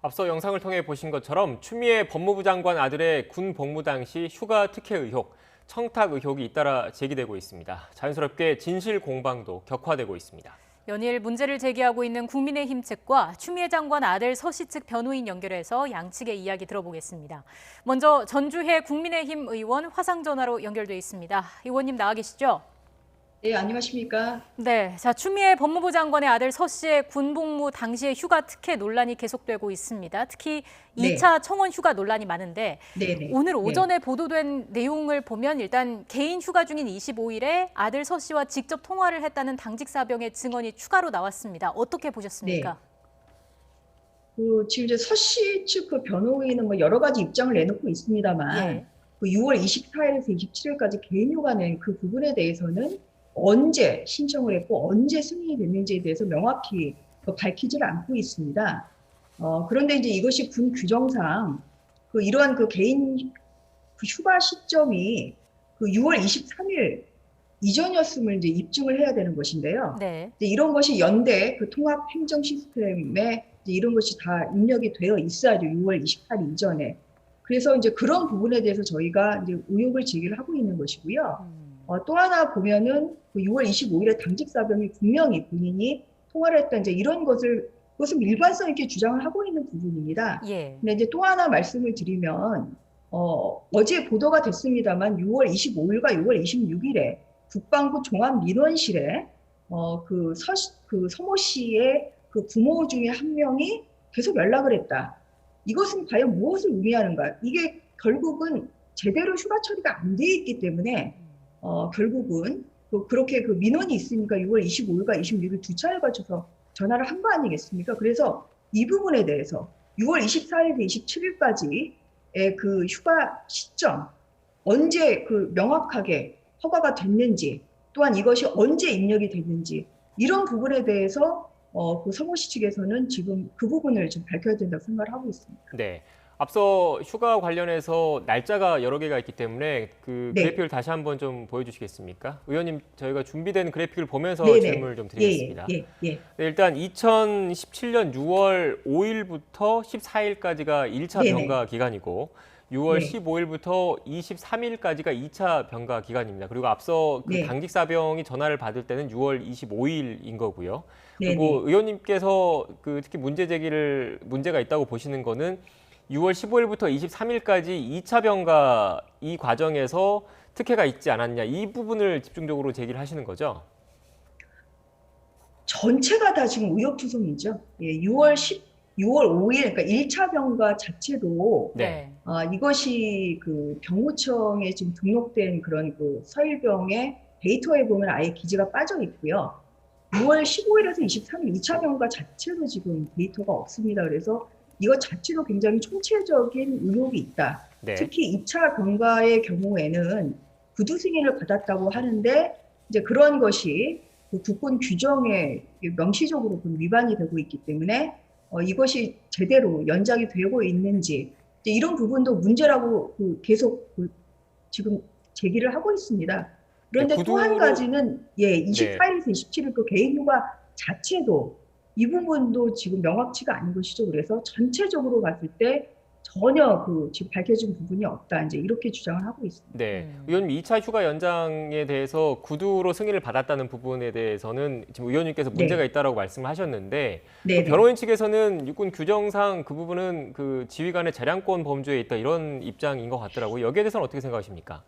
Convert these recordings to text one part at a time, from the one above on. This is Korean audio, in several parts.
앞서 영상을 통해 보신 것처럼 추미애 법무부 장관 아들의 군 복무 당시 휴가 특혜 의혹, 청탁 의혹이 잇따라 제기되고 있습니다. 자연스럽게 진실 공방도 격화되고 있습니다. 연일 문제를 제기하고 있는 국민의힘 측과 추미애 장관 아들 서 씨 측 변호인 연결해서 양측의 이야기 들어보겠습니다. 먼저 전주혜 국민의힘 의원 화상 전화로 연결돼 있습니다. 의원님 나와 계시죠? 네, 안녕하십니까? 네, 자 추미애 법무부 장관의 아들 서 씨의 군복무 당시의 휴가 특혜 논란이 계속되고 있습니다. 특히 네. 2차 청원 휴가 논란이 많은데 네네. 오늘 오전에 보도된 내용을 보면 일단 개인 휴가 중인 25일에 아들 서 씨와 직접 통화를 했다는 당직 사병의 증언이 추가로 나왔습니다. 어떻게 보셨습니까? 지금 이제 서 씨 측 그 변호인은 뭐 여러 가지 입장을 내놓고 있습니다만, 예. 그 6월 24일에서 27일까지 개인 휴가 낸 그 부분에 대해서는 언제 신청을 했고 언제 승인이 됐는지에 대해서 명확히 밝히지를 않고 있습니다. 그런데 이제 이것이 군 규정상 이러한 그 개인 그 휴가 시점이 그 6월 23일 이전이었음을 이제 입증을 해야 되는 것인데요. 네. 이제 이런 것이 연대 그 통합 행정 시스템에 이제 이런 것이 다 입력이 되어 있어야죠. 6월 28일 이전에. 그래서 이제 그런 부분에 대해서 저희가 이제 의혹을 제기를 하고 있는 것이고요. 또 하나 보면은 그 6월 25일에 당직 사병이 분명히 본인이 통화를 했다 이제 이런 그것은 일관성 있게 주장을 하고 있는 부분입니다. 예. 근데 이제 또 하나 말씀을 드리면 어제 보도가 됐습니다만 6월 25일과 6월 26일에 국방부 종합민원실에 그 서모 씨의 그 부모 중에 한 명이 계속 연락을 했다. 이것은 과연 무엇을 의미하는가? 이게 결국은 제대로 휴가 처리가 안 돼 있기 때문에 결국은 그렇게 그 민원이 있으니까 6월 25일과 26일 두 차례 거쳐서 전화를 한 거 아니겠습니까? 그래서 이 부분에 대해서 6월 24일에서 27일까지의 그 휴가 시점, 언제 그 명확하게 허가가 됐는지, 또한 이것이 언제 입력이 됐는지, 이런 부분에 대해서 그 서모 씨 측에서는 지금 그 부분을 좀 밝혀야 된다고 생각을 하고 있습니다. 네. 앞서 휴가 관련해서 날짜가 여러 개가 있기 때문에 그 네. 그래픽을 다시 한번 좀 보여주시겠습니까? 의원님, 저희가 준비된 그래픽을 보면서 네네. 질문을 좀 드리겠습니다. 예. 네, 일단 2017년 6월 5일부터 14일까지가 1차 네네. 병가 기간이고 6월 네. 15일부터 23일까지가 2차 병가 기간입니다. 그리고 앞서 그 네. 당직 사병이 전화를 받을 때는 6월 25일인 거고요. 네네. 그리고 의원님께서 그 특히 문제가 있다고 보시는 거는 6월 15일부터 23일까지 2차 병가 이 과정에서 특혜가 있지 않았냐, 이 부분을 집중적으로 제기를 하시는 거죠? 전체가 다 지금 의혹투성이죠. 예, 6월 5일, 그러니까 1차 병가 자체도 네. 이것이 그 병무청에 지금 등록된 그런 그 서일병의 데이터에 보면 아예 기재가 빠져 있고요. 6월 15일에서 23일 2차 병가 자체도 지금 데이터가 없습니다. 그래서 이것 자체도 굉장히 총체적인 의혹이 있다. 네. 특히 2차 병가의 경우에는 구두 승인을 받았다고 하는데 이제 그런 것이 그 국군 규정에 명시적으로 위반이 되고 있기 때문에 이것이 제대로 연장이 되고 있는지 이런 부분도 문제라고 계속 지금 제기를 하고 있습니다. 그런데 또 한 가지는 24일에서 27일 그 개인 휴가 자체도 이 부분도 지금 명확치가 않은 것이죠. 그래서 전체적으로 봤을 때 전혀 지금 밝혀진 부분이 없다. 이제 이렇게 주장을 하고 있습니다. 네. 의원님, 2차 휴가 연장에 대해서 구두로 승인을 받았다는 부분에 대해서는 지금 의원님께서 문제가 있다라고 말씀을 하셨는데 그 변호인 측에서는 육군 규정상 그 부분은 그 지휘관의 재량권 범주에 있다, 이런 입장인 것 같더라고요. 여기에 대해서는 어떻게 생각하십니까?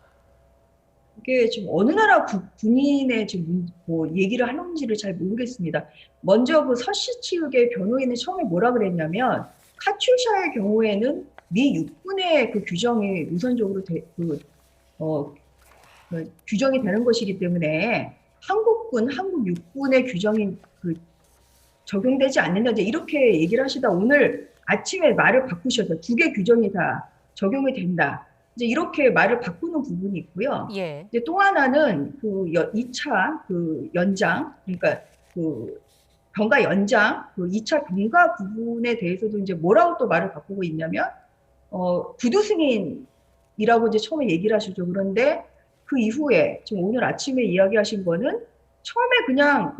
이게 지금 어느 나라 군인의 지금 뭐 얘기를 하는지를 잘 모르겠습니다. 먼저 그 서 씨 측의 변호인은 처음에 뭐라 그랬냐면 카츄샤의 경우에는 미 육군의 그 규정이 우선적으로 규정이 되는 것이기 때문에 한국 육군의 규정이 적용되지 않는다. 이제 이렇게 얘기를 하시다 오늘 아침에 말을 바꾸셔서 두 개 규정이 다 적용이 된다. 이제 이렇게 말을 바꾸는 부분이 있고요. 예. 이제 또 하나는 2차 연장, 그러니까 병가 연장, 2차 병가 부분에 대해서도 이제 뭐라고 또 말을 바꾸고 있냐면, 구두 승인이라고 이제 처음에 얘기를 하시죠. 그런데 그 이후에 지금 오늘 아침에 이야기하신 거는 처음에 그냥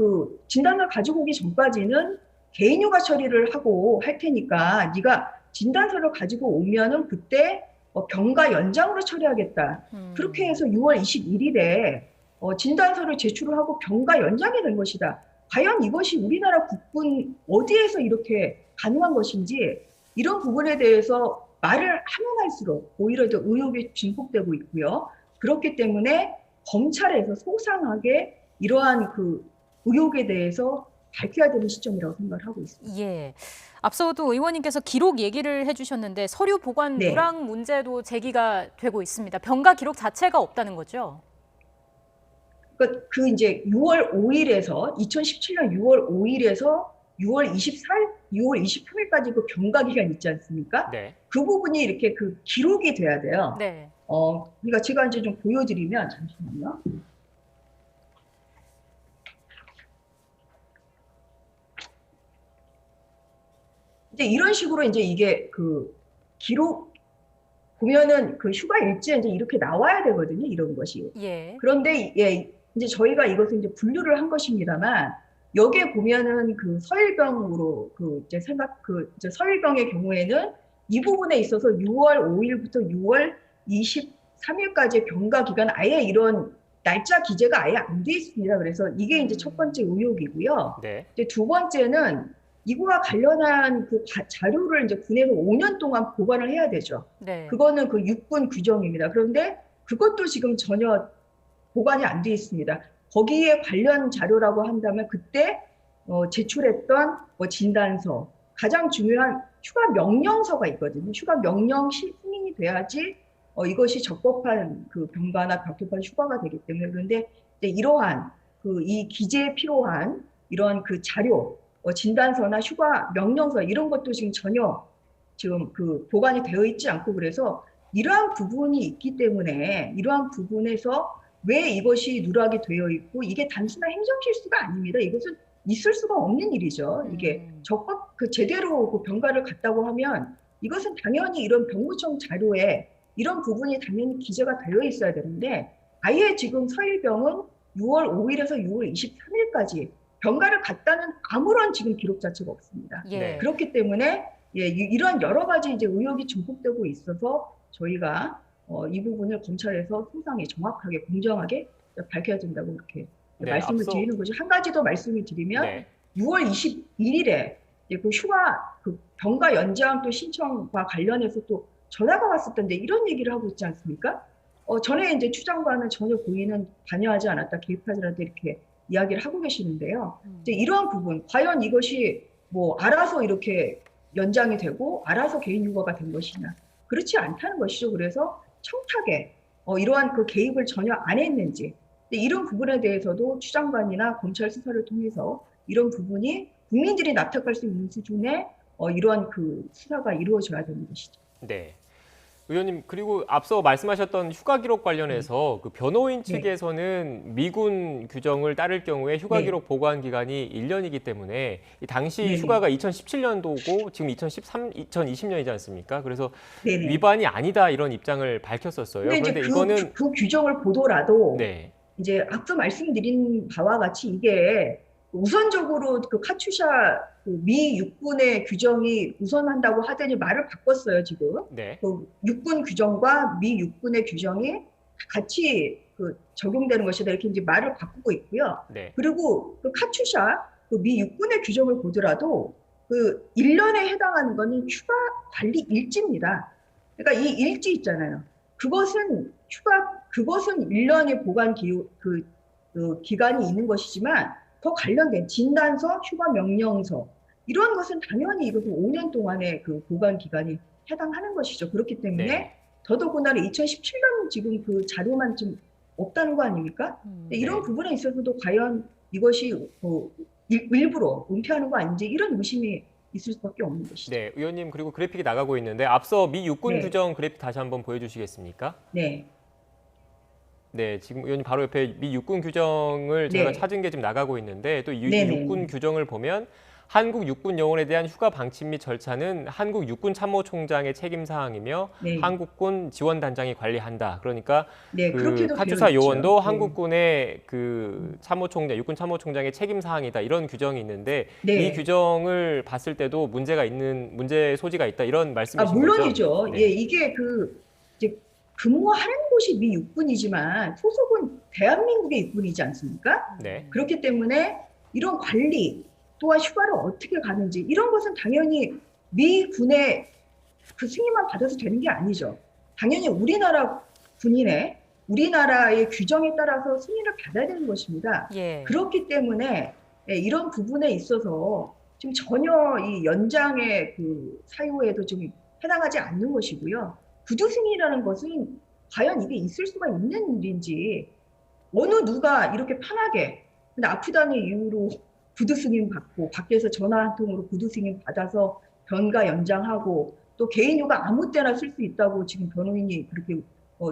진단을 가지고 오기 전까지는 개인 휴가 처리를 하고 할 테니까 네가 진단서를 가지고 오면은 그때 병가 연장으로 처리하겠다. 그렇게 해서 6월 21일에 진단서를 제출을 하고 병가 연장이 된 것이다. 과연 이것이 우리나라 국군 어디에서 이렇게 가능한 것인지 이런 부분에 대해서 말을 하면 할수록 오히려 더 의혹이 증폭되고 있고요. 그렇기 때문에 검찰에서 소상하게 이러한 그 의혹에 대해서 밝혀야 되는 시점이라고 생각을 하고 있습니다. 예. 앞서도 의원님께서 기록 얘기를 해주셨는데 서류 보관 네. 누락 문제도 제기가 되고 있습니다. 병가 기록 자체가 없다는 거죠? 그 이제 6월 5일에서 2017년 6월 5일에서 6월 24일, 6월 23일까지 그 병가 기간 있지 않습니까? 네. 그 부분이 이렇게 그 기록이 돼야 돼요. 네. 그러니까 제가 이제 좀 보여드리면 잠시만요. 이제 이런 식으로 이제 이게 그 기록 보면은 그 휴가 일지에 이제 이렇게 나와야 되거든요. 이런 것이. 예. 그런데 예, 이제 저희가 이것을 이제 분류를 한 것입니다만 여기에 보면은 그 서일병으로 그 이제 이제 서일병의 경우에는 이 부분에 있어서 6월 5일부터 6월 23일까지의 병가 기간 아예 이런 날짜 기재가 아예 안 돼 있습니다. 그래서 이게 이제 첫 번째 의혹이고요. 네. 이제 두 번째는 이거와 관련한 그 자료를 이제 군에서 5년 동안 보관을 해야 되죠. 네. 그거는 그 육군 규정입니다. 그런데 그것도 지금 전혀 보관이 안 돼 있습니다. 거기에 관련 자료라고 한다면 그때 제출했던 진단서, 가장 중요한 휴가 명령서가 있거든요. 휴가 명령 승인이 돼야지 이것이 적법한 그 병가나 적법한 휴가가 되기 때문에. 그런데 이제 이러한 그 이 기재에 필요한 이러한 그 자료, 진단서나 휴가 명령서 이런 것도 지금 전혀 지금 그 보관이 되어 있지 않고, 그래서 이러한 부분이 있기 때문에 이러한 부분에서 왜 이것이 누락이 되어 있고, 이게 단순한 행정 실수가 아닙니다. 이것은 있을 수가 없는 일이죠. 이게 적법 그 제대로 그 병가를 갔다고 하면 이것은 당연히 이런 병무청 자료에 이런 부분이 당연히 기재가 되어 있어야 되는데, 아예 지금 서일병은 6월 5일에서 6월 23일까지 병가를 갔다는 아무런 지금 기록 자체가 없습니다. 예. 그렇기 때문에 예, 이런 여러 가지 이제 의혹이 증폭되고 있어서 저희가 이 부분을 검찰에서 소상히 정확하게 공정하게 밝혀야 된다고 이렇게 네, 말씀을 드리는 거죠. 한 가지 더 말씀을 드리면 네. 6월 21일에 그 휴가 그 병가 연장 또 신청과 관련해서 또 전화가 왔었던데 이런 얘기를 하고 있지 않습니까? 전에 이제 추 장관은 전혀 고의는 관여하지 않았다, 개입하지 않았다 이렇게 이야기를 하고 계시는데요. 이제 이러한 부분, 과연 이것이 뭐 알아서 이렇게 연장이 되고 알아서 개인 휴가가 된 것이냐? 그렇지 않다는 것이죠. 그래서 청탁에 이러한 그 개입을 전혀 안 했는지, 이런 부분에 대해서도 추 장관이나 검찰 수사를 통해서 이런 부분이 국민들이 납득할 수 있는 수준의 이러한 그 수사가 이루어져야 되는 것이죠. 네. 의원님, 그리고 앞서 말씀하셨던 휴가 기록 관련해서 그 변호인 네. 측에서는 미군 규정을 따를 경우에 휴가 네. 기록 보관 기간이 1년이기 때문에 이 당시 네네. 휴가가 2017년도고 지금 2020년이지 않습니까? 그래서 네네. 위반이 아니다 이런 입장을 밝혔었어요. 근데 그런데 이제 이거는 그 규정을 보더라도 네. 이제 앞서 말씀드린 바와 같이 이게 우선적으로 그 카투샤 그 미 육군의 규정이 우선한다고 하더니 말을 바꿨어요, 지금. 네. 그 육군 규정과 미 육군의 규정이 같이 그 적용되는 것이다 이렇게 이제 말을 바꾸고 있고요. 네. 그리고 그 카투샤 그 미 육군의 규정을 보더라도 그 1년에 해당하는 거는 휴가 관리 일지입니다. 그러니까 이 일지 있잖아요. 그것은 1년의 보관 기간이 있는 것이지만 더 관련된 진단서, 휴가 명령서 이런 것은 당연히 이것은 5년 동안의 그 보관 기간이 해당하는 것이죠. 그렇기 때문에 네. 더더군다나 2017년 지금 그 자료만 좀 없다는 거 아닙니까? 이런 네. 부분에 있어서도 과연 이것이 일부러 은폐하는 거 아닌지 이런 의심이 있을 수밖에 없는 것이죠. 네, 의원님, 그리고 그래픽이 나가고 있는데 앞서 미 육군 네. 규정 그래픽 다시 한번 보여주시겠습니까? 네. 네, 지금 의원님 바로 옆에 미 육군 규정을 제가 네. 찾은 게 지금 나가고 있는데 또 이 네네. 육군 규정을 보면 한국 육군 요원에 대한 휴가 방침 및 절차는 한국 육군 참모총장의 책임 사항이며 네. 한국군 지원단장이 관리한다. 그러니까 네, 그 그렇게도 카투사 되어 있죠. 요원도 네. 한국군의 그 참모총장, 육군 참모총장의 책임 사항이다. 이런 규정이 있는데 네. 이 규정을 봤을 때도 문제 소지가 있다. 이런 말씀이신 거죠? 물론이죠. 네. 예, 이게 이제 근무하는 곳이 미 육군이지만 소속은 대한민국의 육군이지 않습니까? 네. 그렇기 때문에 이런 관리 또한 휴가를 어떻게 가는지 이런 것은 당연히 미 군의 그 승인만 받아서 되는 게 아니죠. 당연히 우리나라 군인의 우리나라의 규정에 따라서 승인을 받아야 되는 것입니다. 예. 그렇기 때문에 이런 부분에 있어서 지금 전혀 이 연장의 그 사유에도 좀 해당하지 않는 것이고요. 구두 승인이라는 것은 과연 이게 있을 수가 있는 일인지 어느 누가 이렇게 편하게 근데 아프다는 이유로 구두 승인 받고 밖에서 전화 한 통으로 구두 승인 받아서 병가 연장하고 또 개인휴가 아무 때나 쓸 수 있다고 지금 변호인이 그렇게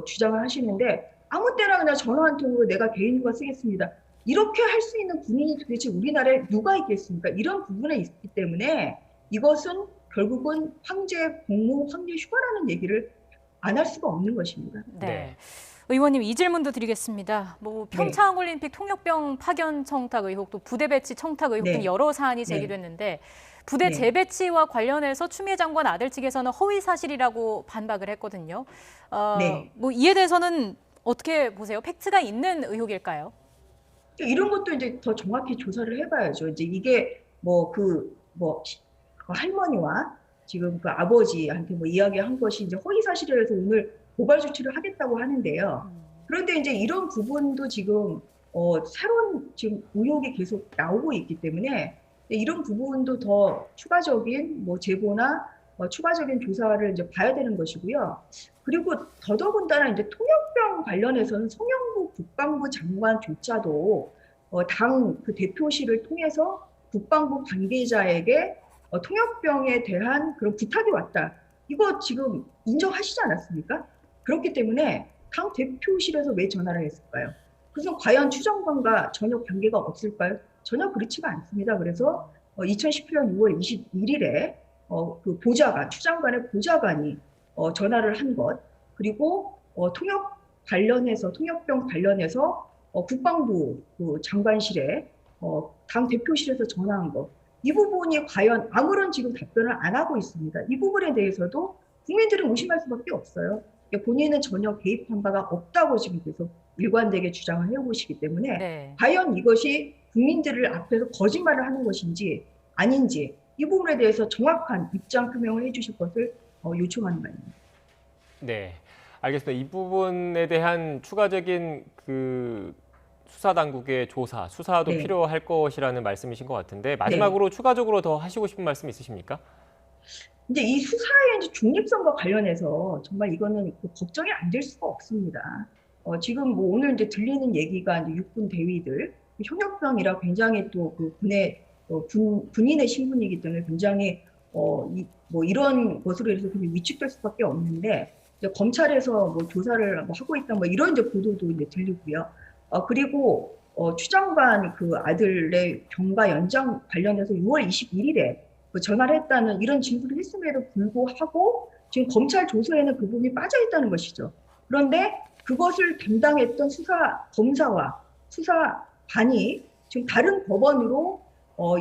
주장을 하시는데 아무 때나 그냥 전화 한 통으로 내가 개인휴가 쓰겠습니다. 이렇게 할 수 있는 군인이 도대체 우리나라에 누가 있겠습니까? 이런 부분에 있기 때문에 이것은 결국은 황제 복무, 황제 휴가라는 얘기를 안 할 수가 없는 것입니다. 네. 의원님 이 질문도 드리겠습니다. 평창올림픽 통역병 파견 청탁 의혹, 또 부대 배치 청탁 의혹 등 여러 사안이 제기됐는데 부대 재배치와 관련해서 추미애 장관 아들 측에서는 허위 사실이라고 반박을 했거든요. 이에 대해서는 어떻게 보세요? 팩트가 있는 의혹일까요? 이런 것도 이제 더 정확히 조사를 해봐야죠. 이제 이게 그 할머니와 지금 그 아버지한테 이야기한 것이 이제 허위 사실이라서 오늘 고발 조치를 하겠다고 하는데요. 그런데 이제 이런 부분도 지금 새로운 지금 의혹이 계속 나오고 있기 때문에 이런 부분도 더 추가적인 제보나 추가적인 조사를 이제 봐야 되는 것이고요. 그리고 더더군다나 이제 통역병 관련해서는 송영무 국방부 장관조차도 당 그 대표실을 통해서 국방부 관계자에게 통역병에 대한 그런 부탁이 왔다. 이거 지금 인정하시지 않았습니까? 그렇기 때문에 당 대표실에서 왜 전화를 했을까요? 그래서 과연 추 장관과 전혀 관계가 없을까요? 전혀 그렇지가 않습니다. 그래서 2018년 6월 21일에 그 보좌관, 추 장관의 보좌관이 전화를 한 것, 그리고 통역병 관련해서 국방부 그 장관실에 당 대표실에서 전화한 것, 이 부분이 과연 아무런 지금 답변을 안 하고 있습니다. 이 부분에 대해서도 국민들은 의심할 수밖에 없어요. 본인은 전혀 개입한 바가 없다고 지금 계속 일관되게 주장을 해오시기 때문에 과연 이것이 국민들을 앞에서 거짓말을 하는 것인지 아닌지 이 부분에 대해서 정확한 입장 표명을 해주실 것을 요청하는 바입니다. 네, 알겠습니다. 이 부분에 대한 추가적인 그 수사 당국의 조사, 수사도 필요할 것이라는 말씀이신 것 같은데 마지막으로 추가적으로 더 하시고 싶은 말씀 있으십니까? 이제 이 수사의 이제 중립성과 관련해서 정말 이거는 걱정이 안 될 수가 없습니다. 지금 오늘 이제 들리는 얘기가 이제 육군 대위들 현역병이라 굉장히 또 그 군인의 신분이기 때문에 굉장히 이런 것으로 해서 그냥 위축될 수밖에 없는데 이제 검찰에서 조사를 하고 있다 이런 이제 보도도 이제 들리고요. 그리고 추 장관 그 아들의 병가 연장 관련해서 6월 21일에 전화를 했다는 이런 진술을 했음에도 불구하고 지금 검찰 조서에는 그 부분이 빠져 있다는 것이죠. 그런데 그것을 담당했던 검사와 수사관이 지금 다른 법원으로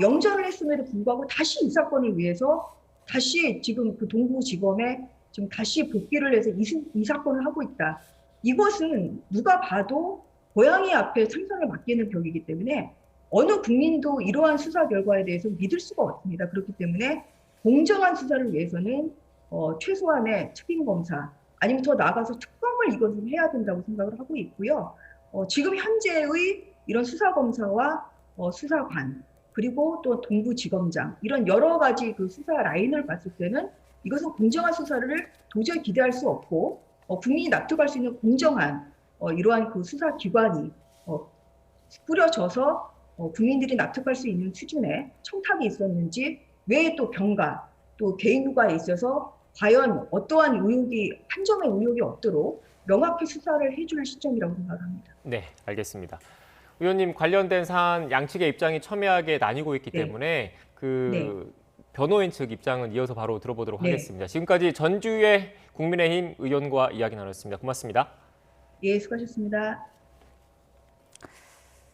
영장을 했음에도 불구하고 다시 이 사건을 위해서 다시 지금 그 동부지검에 지금 다시 복귀를 해서 이 사건을 하고 있다. 이것은 누가 봐도 고양이 앞에 생선을 맡기는 격이기 때문에 어느 국민도 이러한 수사 결과에 대해서 믿을 수가 없습니다. 그렇기 때문에 공정한 수사를 위해서는 최소한의 특임검사 아니면 더 나아가서 특검을 이것을 해야 된다고 생각을 하고 있고요. 지금 현재의 이런 수사검사와 수사관 그리고 또 동부지검장 이런 여러 가지 그 수사 라인을 봤을 때는 이것은 공정한 수사를 도저히 기대할 수 없고 국민이 납득할 수 있는 공정한 이러한 그 수사기관이 꾸려져서 국민들이 납득할 수 있는 수준의 청탁이 있었는지 왜 또 병가 또 개인휴가에 있어서 과연 어떠한 한 점의 의혹이 없도록 명확히 수사를 해줄 시점이라고 생각합니다. 네, 알겠습니다. 의원님 관련된 사안 양측의 입장이 첨예하게 나뉘고 있기 때문에 그 변호인 측 입장은 이어서 바로 들어보도록 네. 하겠습니다. 지금까지 전주의 국민의힘 의원과 이야기 나눴습니다. 고맙습니다. 예, 수고하셨습니다.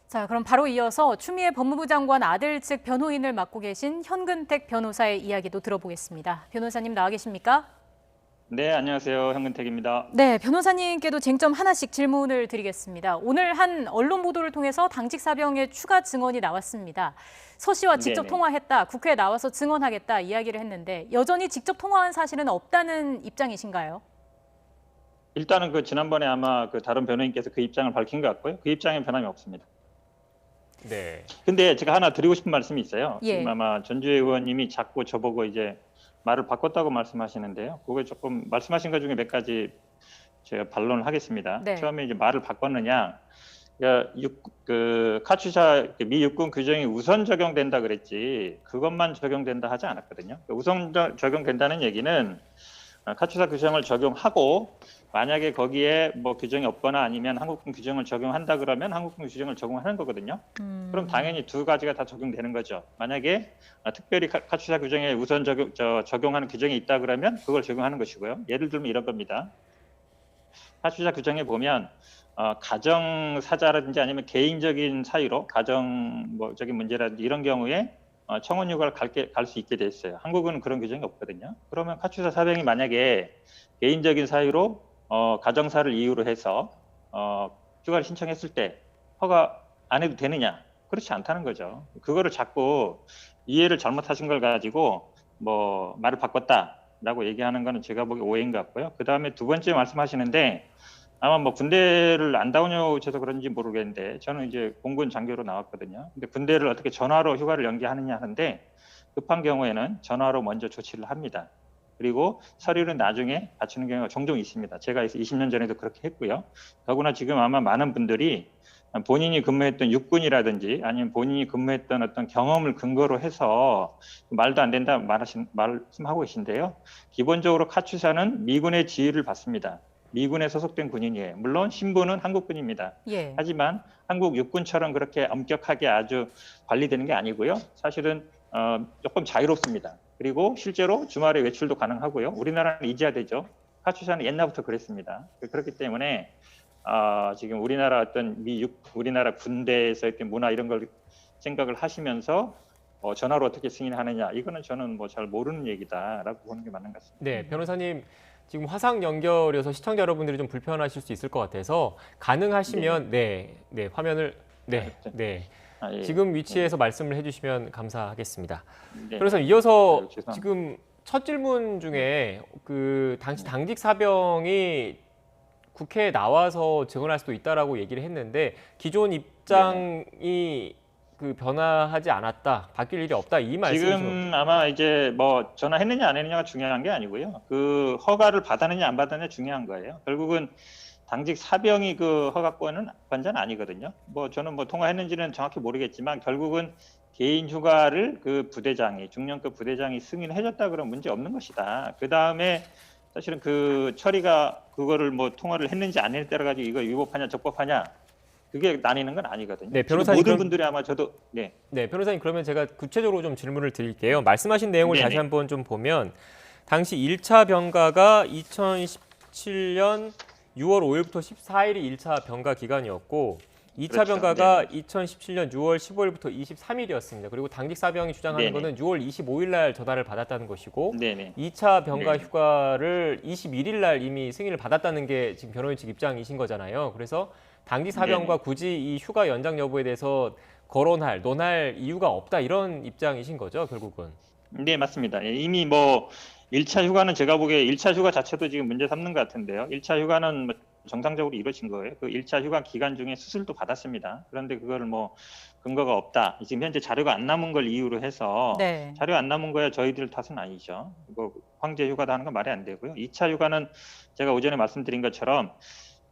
자, 그럼 바로 이어서 추미애 법무부 장관 아들 측 변호인을 맡고 계신 현근택 변호사의 이야기도 들어보겠습니다. 변호사님 나와 계십니까? 네, 안녕하세요. 현근택입니다. 네, 변호사님께도 쟁점 하나씩 질문을 드리겠습니다. 오늘 한 언론 보도를 통해서 당직 사병의 추가 증언이 나왔습니다. 서 씨와 직접 네네. 통화했다, 국회에 나와서 증언하겠다 이야기를 했는데 여전히 직접 통화한 사실은 없다는 입장이신가요? 일단은 그 지난번에 아마 그 다른 변호인께서 그 입장을 밝힌 것 같고요. 그 입장에 변함이 없습니다. 네. 근데 제가 하나 드리고 싶은 말씀이 있어요. 예. 지금 아마 전주혜 의원님이 자꾸 저보고 이제 말을 바꿨다고 말씀하시는데요. 그게 조금 말씀하신 것 중에 몇 가지 제가 반론을 하겠습니다. 네. 처음에 이제 말을 바꿨느냐, 카투사 미 육군 규정이 우선 적용된다 그랬지 그것만 적용된다 하지 않았거든요. 우선 적용된다는 얘기는 카투사 규정을 적용하고 만약에 거기에 뭐 규정이 없거나 아니면 한국군 규정을 적용한다 그러면 한국군 규정을 적용하는 거거든요. 그럼 당연히 두 가지가 다 적용되는 거죠. 만약에 특별히 카투사 규정에 우선 적용하는 규정이 있다 그러면 그걸 적용하는 것이고요. 예를 들면 이런 겁니다. 카투사 규정에 보면 가정 사자라든지 아니면 개인적인 사유로 가정적인 문제라든지 이런 경우에 청원 휴가를 갈 수 있게 돼 있어요. 한국은 그런 규정이 없거든요. 그러면 카투사 사병이 만약에 개인적인 사유로 가정사를 이유로 해서 휴가를 신청했을 때 허가 안 해도 되느냐? 그렇지 않다는 거죠. 그거를 자꾸 이해를 잘못하신 걸 가지고 뭐 말을 바꿨다라고 얘기하는 거는 제가 보기 오해인 것 같고요. 그 다음에 두 번째 말씀하시는데 아마 뭐 군대를 안 다녀오셔서 그런지 모르겠는데 저는 이제 공군 장교로 나왔거든요. 근데 군대를 어떻게 전화로 휴가를 연기하느냐 하는데 급한 경우에는 전화로 먼저 조치를 합니다. 그리고 서류는 나중에 갖추는 경우가 종종 있습니다. 제가 20년 전에도 그렇게 했고요. 더구나 지금 아마 많은 분들이 본인이 근무했던 육군이라든지 아니면 본인이 근무했던 어떤 경험을 근거로 해서 말도 안 된다 말씀하고 계신데요. 기본적으로 카투사는 미군의 지휘를 받습니다. 미군에 소속된 군인이에요. 물론 신분은 한국군입니다. 예. 하지만 한국 육군처럼 그렇게 엄격하게 아주 관리되는 게 아니고요. 사실은 조금 자유롭습니다. 그리고 실제로 주말에 외출도 가능하고요. 우리나라는 이지화되죠. 카투사는 옛날부터 그랬습니다. 그렇기 때문에 지금 우리나라 우리나라 군대에서 어떤 문화 이런 걸 생각을 하시면서 전화로 어떻게 승인하느냐 이거는 저는 뭐 잘 모르는 얘기다라고 보는 게 맞는 것 같습니다. 네, 변호사님 지금 화상 연결이어서 시청자 여러분들이 좀 불편하실 수 있을 것 같아서 가능하시면 네 화면을 네. 예. 지금 위치에서 말씀을 해주시면 감사하겠습니다. 네. 변호사님 이어서 죄송합니다. 지금 첫 질문 중에 그 당시 당직 사병이 국회에 나와서 증언할 수도 있다라고 얘기를 했는데 기존 입장이 그 변화하지 않았다, 바뀔 일이 없다 이 말씀이죠. 지금 아마 이제 뭐 전화했느냐 안 했느냐가 중요한 게 아니고요. 그 허가를 받았느냐 안 받았느냐 중요한 거예요. 결국은 당직 사병이 그 허가권은 아니거든요. 뭐 저는 뭐 통화했는지는 정확히 모르겠지만 결국은 개인 휴가를 그 부대장이 중령급 부대장이 승인해줬다 그러면 문제 없는 것이다. 그 다음에 사실은 그 처리가 그거를 뭐 통화를 했는지 안 했느냐에 따라 가지고 이거 위법하냐 적법하냐 그게 나뉘는 건 아니거든요. 네, 변호사님 모든 분들이 아마 저도 네, 변호사님 그러면 제가 구체적으로 좀 질문을 드릴게요. 말씀하신 내용을 네네. 다시 한번 좀 보면 당시 1차 병가가 2017년 6월 5일부터 14일이 1차 병가 기간이었고 2차 그렇죠. 병가가 네네. 2017년 6월 15일부터 23일이었습니다. 그리고 당직 사병이 주장하는 네네. 거는 6월 25일 날 전화를 받았다는 것이고 네네. 2차 병가 네네. 휴가를 21일 날 이미 승인을 받았다는 게 지금 변호인 측 입장이신 거잖아요. 그래서 당직 사병과 네네. 굳이 이 휴가 연장 여부에 대해서 논할 이유가 없다 이런 입장이신 거죠, 결국은. 네, 맞습니다. 이미 뭐 1차 휴가는 제가 보기에 1차 휴가 자체도 지금 문제 삼는 것 같은데요. 1차 휴가는 뭐 정상적으로 이루어진 거예요. 그 1차 휴가 기간 중에 수술도 받았습니다. 그런데 그거를 뭐 근거가 없다. 지금 현재 자료가 안 남은 걸 이유로 해서 네. 자료 안 남은 거야 저희들 탓은 아니죠. 뭐 황제 휴가도 하는 건 말이 안 되고요. 2차 휴가는 제가 오전에 말씀드린 것처럼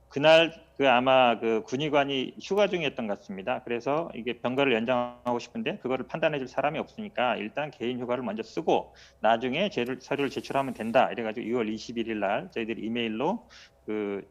그날 그 아마 그 군의관이 휴가 중이었던 것 같습니다. 그래서 이게 병가를 연장하고 싶은데 그거를 판단해 줄 사람이 없으니까 일단 개인 휴가를 먼저 쓰고 나중에 서류를 제출하면 된다. 이래가지고 6월 21일 날 저희들이 이메일로 그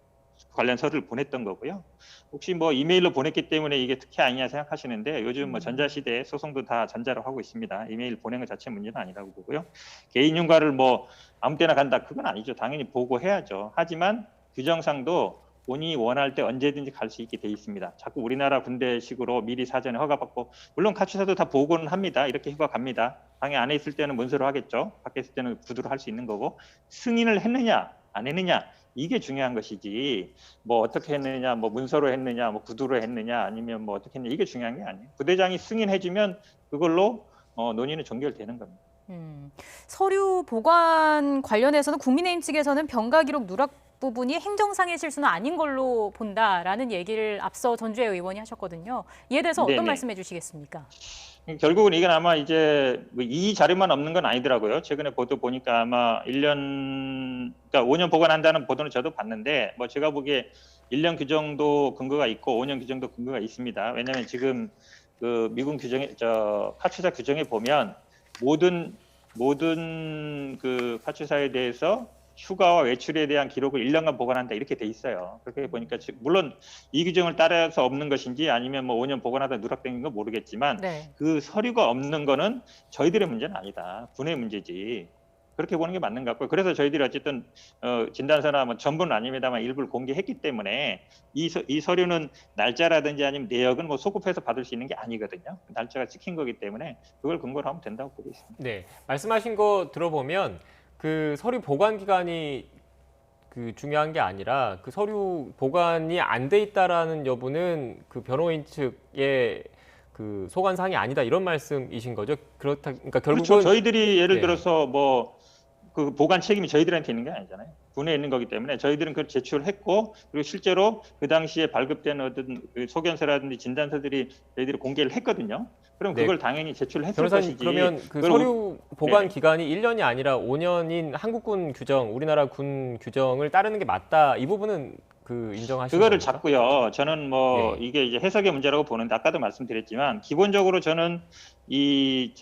관련 서류를 보냈던 거고요. 혹시 뭐 이메일로 보냈기 때문에 이게 특혜 아니냐 생각하시는데 요즘 뭐 전자시대에 소송도 다 전자로 하고 있습니다. 이메일 보낸 것 자체 문제는 아니라고 보고요. 개인 휴가를 뭐 아무 때나 간다 그건 아니죠. 당연히 보고해야죠. 하지만 규정상도 본인이 원할 때 언제든지 갈 수 있게 돼 있습니다. 자꾸 우리나라 군대식으로 미리 사전에 허가받고 물론 카투사도 다 보고는 합니다. 이렇게 휴가 갑니다. 방에 안에 있을 때는 문서로 하겠죠. 밖에 있을 때는 구두로 할 수 있는 거고 승인을 했느냐 안 했느냐 이게 중요한 것이지 뭐 어떻게 했느냐 뭐 문서로 했느냐 뭐 구두로 했느냐 아니면 뭐 어떻게 했느냐 이게 중요한 게 아니에요. 부대장이 승인해주면 그걸로 논의는 종결되는 겁니다. 서류 보관 관련해서는 국민의힘 측에서는 병가 기록 누락 부분이 행정상의 실수는 아닌 걸로 본다라는 얘기를 앞서 전주혜 의원이 하셨거든요. 이에 대해서 어떤 네네. 말씀해 주시겠습니까? 결국은 이건 아마 이제 이 자료만 없는 건 아니더라고요. 최근에 보도 보니까 아마 1년, 그러니까 5년 보관한다는 보도는 저도 봤는데 뭐 제가 보기에 1년 규정도 근거가 있고 5년 규정도 근거가 있습니다. 왜냐하면 지금 그 미군 규정에 카투사 규정에 보면 모든 그 카투사에 대해서 휴가와 외출에 대한 기록을 1년간 보관한다 이렇게 돼 있어요. 그렇게 보니까 물론 이 규정을 따라서 없는 것인지 아니면 뭐 5년 보관하다 누락된 건 모르겠지만 네. 그 서류가 없는 거는 저희들의 문제는 아니다. 군의 문제지. 그렇게 보는 게 맞는 것 같고요. 그래서 저희들이 어쨌든 진단서나 뭐 전부는 아닙니다만 일부를 공개했기 때문에 이 서류는 날짜라든지 아니면 내역은 뭐 소급해서 받을 수 있는 게 아니거든요. 날짜가 찍힌 거기 때문에 그걸 근거로 하면 된다고 보고 있습니다. 네, 말씀하신 거 들어보면 그 서류 보관 기간이 그 중요한 게 아니라 그 서류 보관이 안 돼 있다라는 여부는 그 변호인 측의 그 소관사항이 아니다 이런 말씀이신 거죠? 그렇다, 그러니까 결국은 그렇죠. 저희들이 예를 네. 들어서 뭐 그 보관 책임이 저희들한테 있는 게 아니잖아요. 군에 있는 거기 때문에 저희들은 그걸 제출했고 그리고 실제로 그 당시에 발급된 어떤 그 소견서라든지 진단서들이 저희들이 공개를 했거든요. 그럼 네. 그걸 당연히 제출을 했을 변호사님 것이지. 그러면 그 서류 보관 기간이 1년이 아니라 5년인 한국군 규정, 우리나라 군 규정을 따르는 게 맞다. 이 부분은 그 인정하시는 그거를 겁니까? 잡고요. 저는 뭐 네. 이게 이제 해석의 문제라고 보는데 아까도 말씀드렸지만 기본적으로 저는 미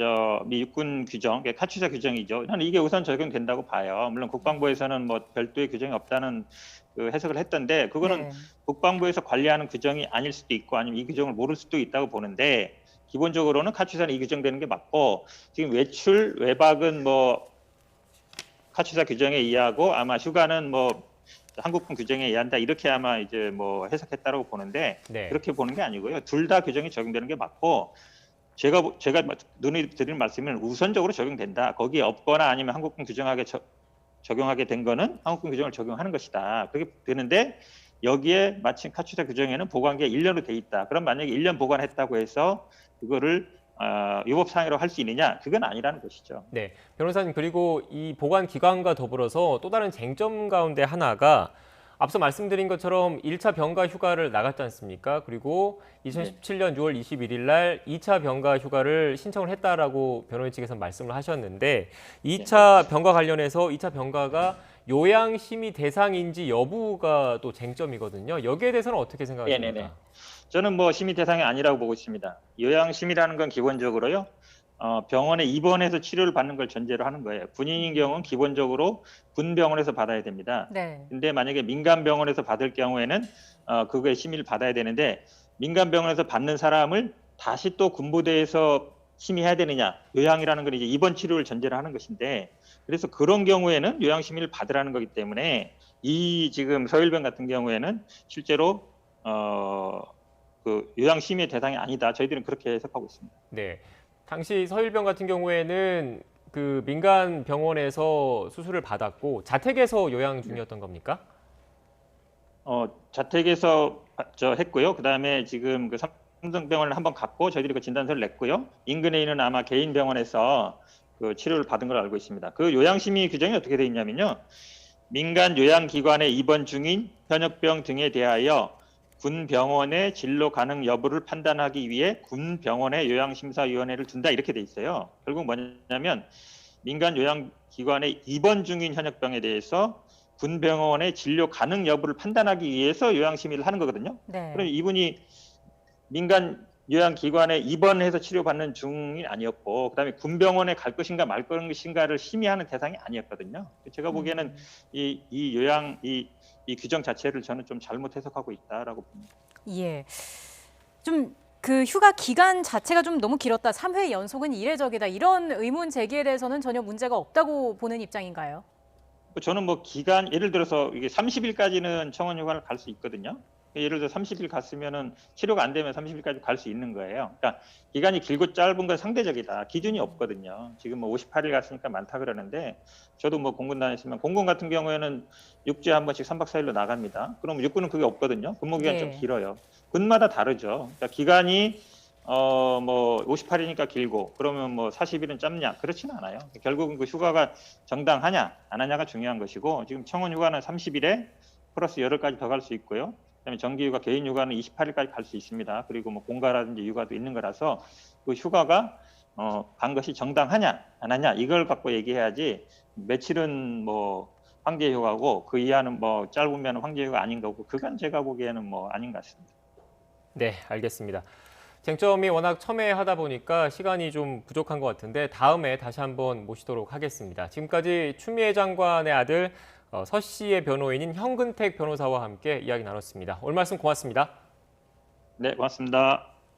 육군 규정, 카투사 규정이죠. 저는 이게 우선 적용된다고 봐요. 물론 국방부에서는 뭐 별도의 규정이 없다는 그 해석을 했던데 그거는 네. 국방부에서 관리하는 규정이 아닐 수도 있고 아니면 이 규정을 모를 수도 있다고 보는데 기본적으로는 카투사는 이 규정되는 게 맞고 지금 외출, 외박은 뭐 카투사 규정에 의하고 아마 휴가는 뭐 한국군 규정에 의한다 이렇게 아마 이제 뭐 해석했다라고 보는데 네. 그렇게 보는 게 아니고요. 둘 다 규정이 적용되는 게 맞고 제가 눈에 드리는 말씀은 우선적으로 적용된다. 거기에 없거나 아니면 한국군 규정하게 적용하게 된 거는 한국군 규정을 적용하는 것이다. 그렇게 되는데 여기에 마침 카투사 규정에는 보관기가 1년으로 돼 있다. 그럼 만약에 1년 보관했다고 해서 그거를 위법사항으로 할 수 있느냐? 그건 아니라는 것이죠. 네, 변호사님 그리고 이 보관 기간과 더불어서 또 다른 쟁점 가운데 하나가 앞서 말씀드린 것처럼 1차 병가 휴가를 나갔지 않습니까? 그리고 2017년 6월 21일 날 2차 병가 휴가를 신청을 했다라고 변호인 측에서 말씀을 하셨는데 2차 병가 관련해서 2차 병가가 요양심의 대상인지 여부가 또 쟁점이거든요. 여기에 대해서는 어떻게 생각하십니까? 네네네. 저는 뭐 심의 대상이 아니라고 보고 있습니다. 요양심이라는 건 기본적으로요. 병원에 입원해서 치료를 받는 걸 전제로 하는 거예요. 군인인 경우는 기본적으로 군병원에서 받아야 됩니다. 네. 근데 만약에 민간 병원에서 받을 경우에는 그거에 심의를 받아야 되는데 민간 병원에서 받는 사람을 다시 또 군부대에서 심의해야 되느냐. 요양이라는 건 이제 입원 치료를 전제로 하는 것인데 그래서 그런 경우에는 요양 심의를 받으라는 거기 때문에 이 지금 서일병 같은 경우에는 실제로 그 요양 심의 대상이 아니다. 저희들은 그렇게 해석하고 있습니다. 네. 당시 서일병 같은 경우에는 그 민간 병원에서 수술을 받았고 자택에서 요양 중이었던 겁니까? 자택에서 했고요. 그다음에 지금 그 삼성병원을 한번 갔고 저희들이 그 진단서를 냈고요. 인근에 있는 아마 개인 병원에서 그 치료를 받은 걸로 알고 있습니다. 그 요양심의 규정이 어떻게 되어 있냐면요. 민간 요양기관에 입원 중인 현역병 등에 대하여 군병원의 진로 가능 여부를 판단하기 위해 군병원의 요양심사위원회를 둔다 이렇게 돼 있어요. 결국 뭐냐면 민간 요양기관에 입원 중인 현역병에 대해서 군병원의 진료 가능 여부를 판단하기 위해서 요양심의를 하는 거거든요. 네. 그럼 이분이 민간 요양기관에 입원해서 치료받는 중이 아니었고, 그다음에 군병원에 갈 것인가 말 것인가를 심의하는 대상이 아니었거든요. 제가 보기에는 이 규정 자체를 저는 좀 잘못 해석하고 있다라고 봅니다. 예. 좀 그 휴가 기간 자체가 좀 너무 길었다. 3회 연속은 이례적이다. 이런 의문 제기에 대해서는 전혀 문제가 없다고 보는 입장인가요? 저는 뭐 기간, 예를 들어서 이게 30일까지는 청원 휴가를 갈 수 있거든요. 예를 들어 30일 갔으면은 치료가 안 되면 30일까지 갈 수 있는 거예요. 그러니까 기간이 길고 짧은 건 상대적이다. 기준이 없거든요. 지금 뭐 58일 갔으니까 많다 그러는데, 저도 뭐 공군 다녔으면 공군 같은 경우에는 6주에 한 번씩 3박 4일로 나갑니다. 그럼 육군은 그게 없거든요. 근무 기간이 좀 길어요. 군마다 다르죠. 그러니까 기간이 뭐 58이니까 길고 그러면 뭐 40일은 짧냐, 그렇지는 않아요. 결국은 그 휴가가 정당하냐 안 하냐가 중요한 것이고, 지금 청원 휴가는 30일에 플러스 열흘까지 더 갈 수 있고요. 그다음에 정기휴가, 개인휴가는 28일까지 갈 수 있습니다. 그리고 뭐 공가라든지 휴가도 있는 거라서 그 휴가가 간 것이 정당하냐 안 하냐 이걸 갖고 얘기해야지, 며칠은 뭐 황제휴가고 그 이하는 뭐 짧으면 황제휴가 아닌 거고, 그건 제가 보기에는 뭐 아닌 것 같습니다. 네, 알겠습니다. 쟁점이 워낙 첨예하다 보니까 시간이 좀 부족한 것 같은데 다음에 다시 한번 모시도록 하겠습니다. 지금까지 추미애 장관의 아들 서 씨의 변호인인 현근택 변호사와 함께 이야기 나눴습니다. 오늘 말씀 고맙습니다. 네, 고맙습니다.